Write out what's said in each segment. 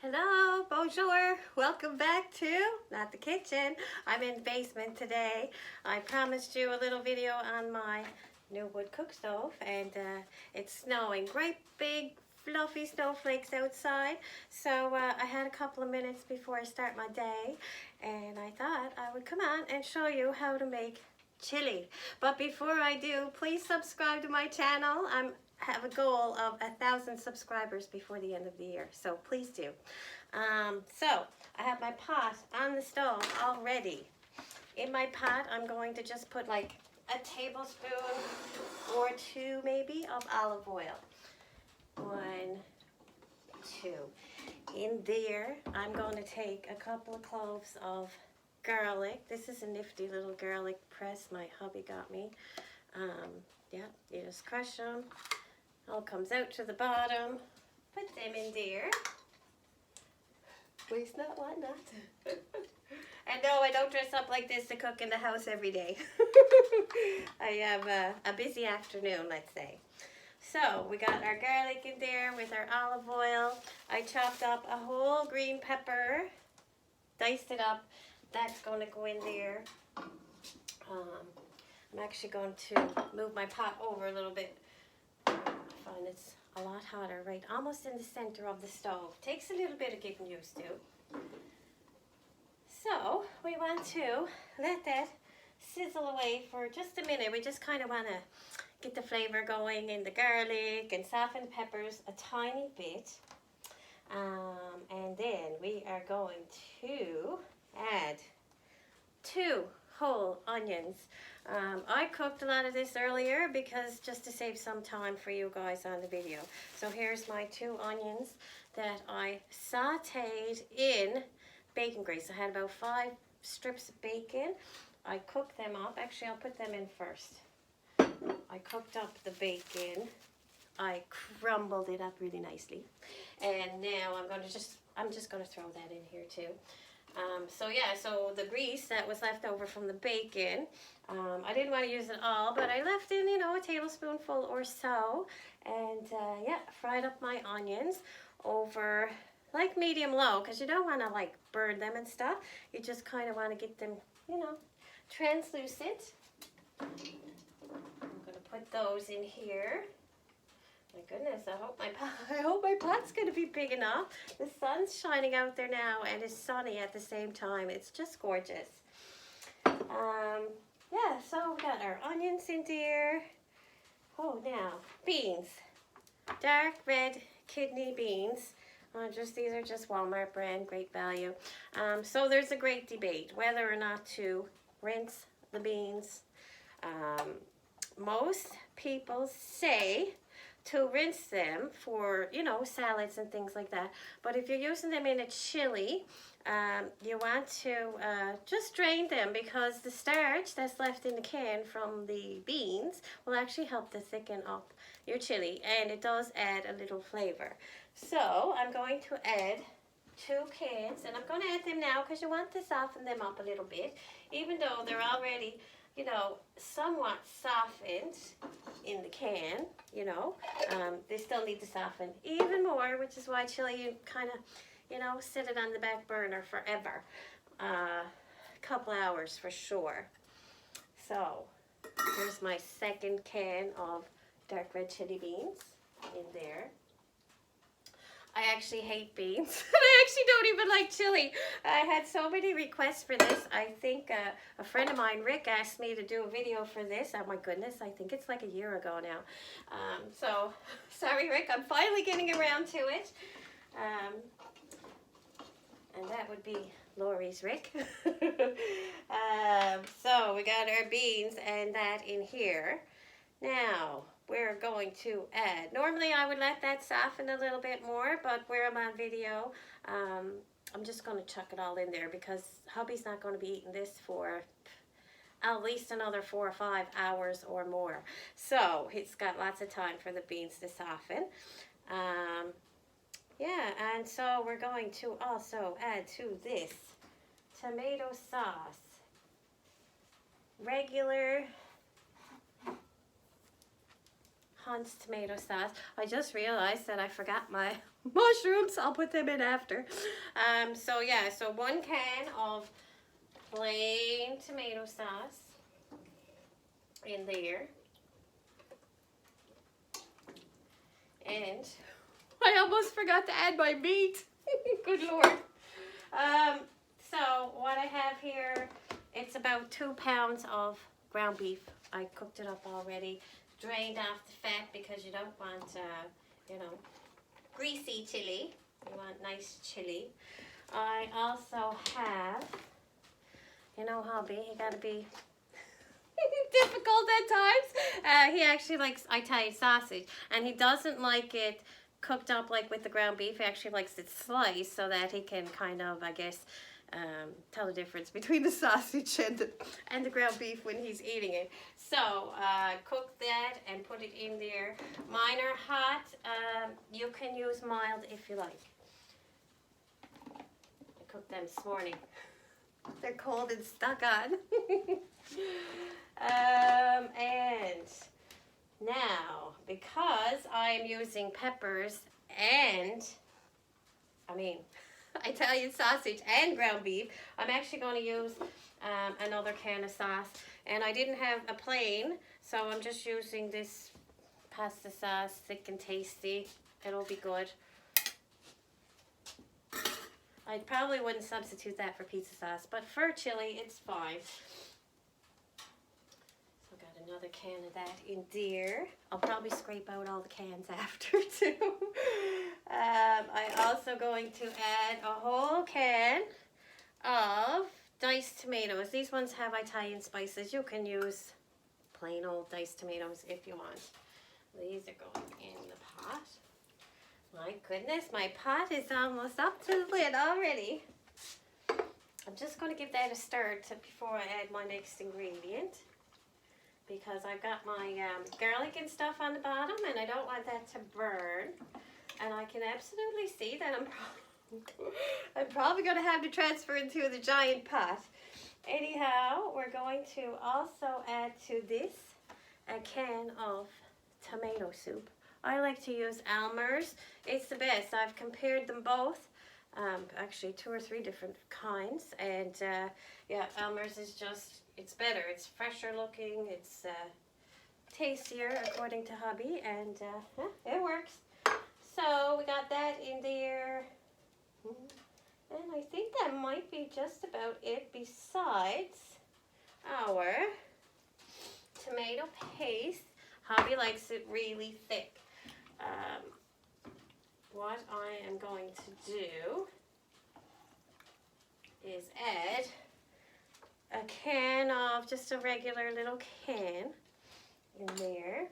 Hello, bonjour, welcome back to Not the Kitchen. I'm in the basement today. I promised you a little video on my new wood cook stove, and it's snowing. Great big fluffy snowflakes outside. So I had a couple of minutes before I start my day, and I thought I would come on and show you how to make chili. But before I do, please subscribe to my channel. I have a goal of 1,000 subscribers before the end of the year, so please do. So I have my pot on the stove already. In my pot, I'm going to just put like a tablespoon or two maybe of olive oil. 1, 2. In there, I'm going to take a couple of cloves of garlic. This is a nifty little garlic press my hubby got me. Yeah, you just crush them. All comes out to the bottom. Put them in there. Waste not, want not. And no, I don't dress up like this to cook in the house every day. I have a busy afternoon, let's say. So we got our garlic in there with our olive oil. I chopped up a whole green pepper, diced it up. That's going to go in there. I'm actually going to move my pot over a little bit. I find it's a lot hotter, right almost in the center of the stove. Takes a little bit of getting used to. So we want to let that sizzle away for just a minute. We just kind of want to get the flavor going in the garlic and soften the peppers a tiny bit. And then we are going to add 2 whole onions. I cooked a lot of this earlier because just to save some time for you guys on the video. So here's my 2 onions that I sauteed in bacon grease. I had about 5 strips of bacon. I cooked them up. Actually, I'll put them in first. I cooked up the bacon. I crumbled it up really nicely. And now I'm just going to throw that in here too. So the grease that was left over from the bacon, I didn't want to use it all, but I left in, a tablespoonful or so. And fried up my onions over like medium low, because you don't want to like burn them and stuff. You just kind of want to get them, translucent. I'm going to put those in here. My goodness, I hope my pot's going to be big enough. The sun's shining out there now and it's sunny at the same time. It's just gorgeous. So we got our onions in there. Oh, now, beans. Dark red kidney beans. These are just Walmart brand, great value. So there's a great debate whether or not to rinse the beans. Most people say to rinse them for, salads and things like that. But if you're using them in a chili, you want to just drain them, because the starch that's left in the can from the beans will actually help to thicken up your chili, and it does add a little flavor. So I'm going to add 2 cans, and I'm going to add them now because you want to soften them up a little bit, even though they're already somewhat softened in the can, they still need to soften even more, which is why chili, you kind of, set it on the back burner forever. A couple hours for sure. So, here's my 2nd can of dark red chili beans in there. I actually hate beans. I actually don't even like chili. I had so many requests for this. I think a friend of mine, Rick, asked me to do a video for this. Oh my goodness, I think it's like a year ago now. So, sorry Rick, I'm finally getting around to it. And that would be Lori's Rick. So we got our beans and that in here. Now, we're going to add, normally I would let that soften a little bit more, but where I'm on video, I'm just going to chuck it all in there because hubby's not going to be eating this for at least another 4 or 5 hours or more. So he's got lots of time for the beans to soften. And so we're going to also add to this tomato sauce. Regular Hunt's tomato sauce. I just realized that I forgot my mushrooms. I'll put them in after. So yeah, so 1 can of plain tomato sauce in there. And I almost forgot to add my meat. Good Lord. So what I have here, it's about 2 pounds of ground beef. I cooked it up already, drained off the fat because you don't want, you know, greasy chili. You want nice chili. I also have, you know, hubby, he gotta be difficult at times. He actually likes Italian sausage, and he doesn't like it cooked up like with the ground beef. He actually likes it sliced so that he can kind of, I guess, tell the difference between the sausage and the ground beef when he's eating it. So cook that and put it in there. Mine are hot. You can use mild if you like. I cooked them this morning. They're cold and stuck on. And now, because I am using peppers and, Italian sausage and ground beef, I'm actually going to use another can of sauce. And I didn't have a plain, so I'm just using this pasta sauce, thick and tasty. It'll be good. I probably wouldn't substitute that for pizza sauce, but for chili, it's fine. So I got another can of that in there. I'll probably scrape out all the cans after too. I'm also going to add a whole can of diced tomatoes. These ones have Italian spices. You can use plain old diced tomatoes if you want. These are going in the pot. My goodness, my pot is almost up to the lid already. I'm just going to give that a stir before I add my next ingredient, because I've got my garlic and stuff on the bottom and I don't want that to burn. And I can absolutely see that I'm probably going to have to transfer into the giant pot. Anyhow, we're going to also add to this a can of tomato soup. I like to use Almer's. It's the best. I've compared them both. Actually 2 or 3 different kinds. And yeah, Almer's is just, it's better. It's fresher looking. It's tastier according to hubby. And it works. So we got that in there. And I think that might be just about it besides our tomato paste. Hubby likes it really thick. What I am going to do is add a can of, just a regular little can in there.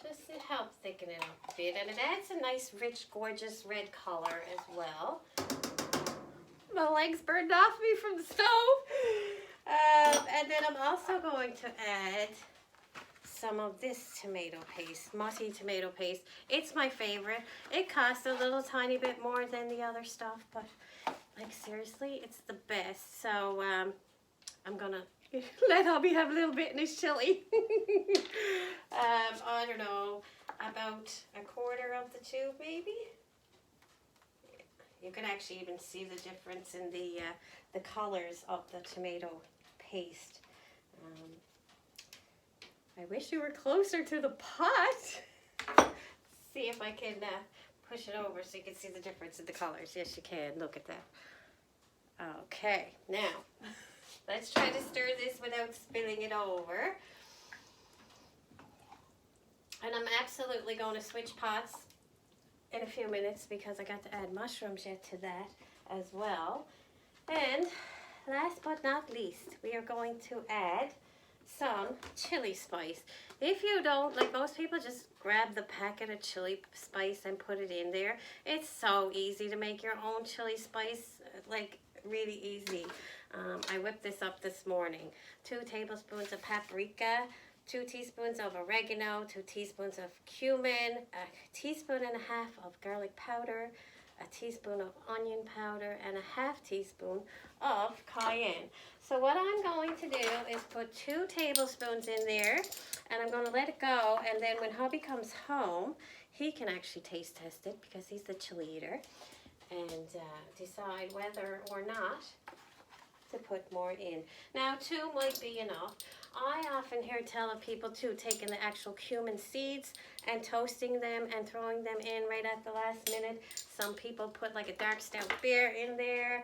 Just to help thicken it up a bit. And it adds a nice, rich, gorgeous red color as well. My legs burned off me from the stove. And then I'm also going to add some of this tomato paste, Motti tomato paste. It's my favorite. It costs a little tiny bit more than the other stuff, but like seriously, it's the best. So I'm gonna let hubby have a little bit in his chili. I don't know, about 1/4 of the tube maybe. You can actually even see the difference in the colors of the tomato paste. I wish you were closer to the pot. See if I can push it over so you can see the difference in the colors. Yes, you can. Look at that. Okay, now let's try to stir this without spilling it over. And I'm absolutely going to switch pots in a few minutes because I got to add mushrooms yet to that as well. And last but not least, we are going to add some chili spice. If you don't, like most people just grab the packet of chili spice and put it in there. It's so easy to make your own chili spice, like really easy. I whipped this up this morning. 2 tablespoons of paprika, 2 teaspoons of oregano, 2 teaspoons of cumin, 1.5 teaspoons of garlic powder, 1 teaspoon of onion powder, and 1/2 teaspoon of cayenne. So what I'm going to do is put 2 tablespoons in there, and I'm going to let it go, and then when hubby comes home, he can actually taste test it because he's the chili eater, and decide whether or not to put more in. Now 2 might be enough. I often hear telling people too, taking the actual cumin seeds and toasting them and throwing them in right at the last minute. Some people put like a dark stout beer in there.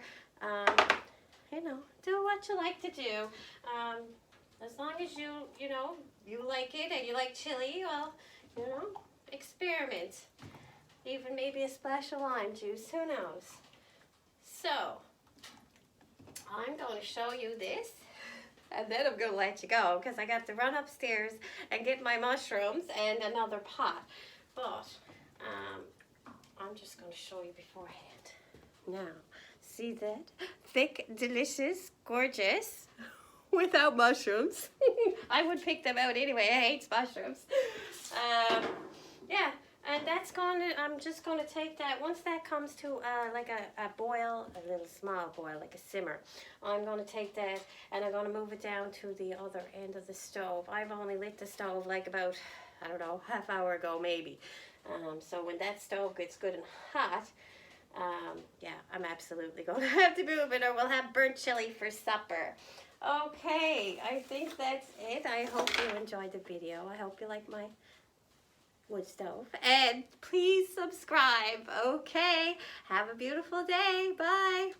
You know, do what you like to do. As long as you know, you like it and you like chili, well, you know, experiment. Even maybe a splash of lime juice, who knows? So, I'm going to show you this, and then I'm going to let you go, because I got to run upstairs and get my mushrooms and another pot. But, I'm just going to show you beforehand. Now, see that? Thick, delicious, gorgeous, without mushrooms. I would pick them out anyway. I hate mushrooms. Yeah. And that's going to, I'm just going to take that, once that comes to like a boil, a little small boil, like a simmer, I'm going to take that and I'm going to move it down to the other end of the stove. I've only lit the stove like about, I don't know, half hour ago maybe. So when that stove gets good and hot, yeah, I'm absolutely going to have to move it or we'll have burnt chili for supper. Okay, I think that's it. I hope you enjoyed the video. I hope you like my wood stove, and please subscribe. Okay, have a beautiful day. Bye.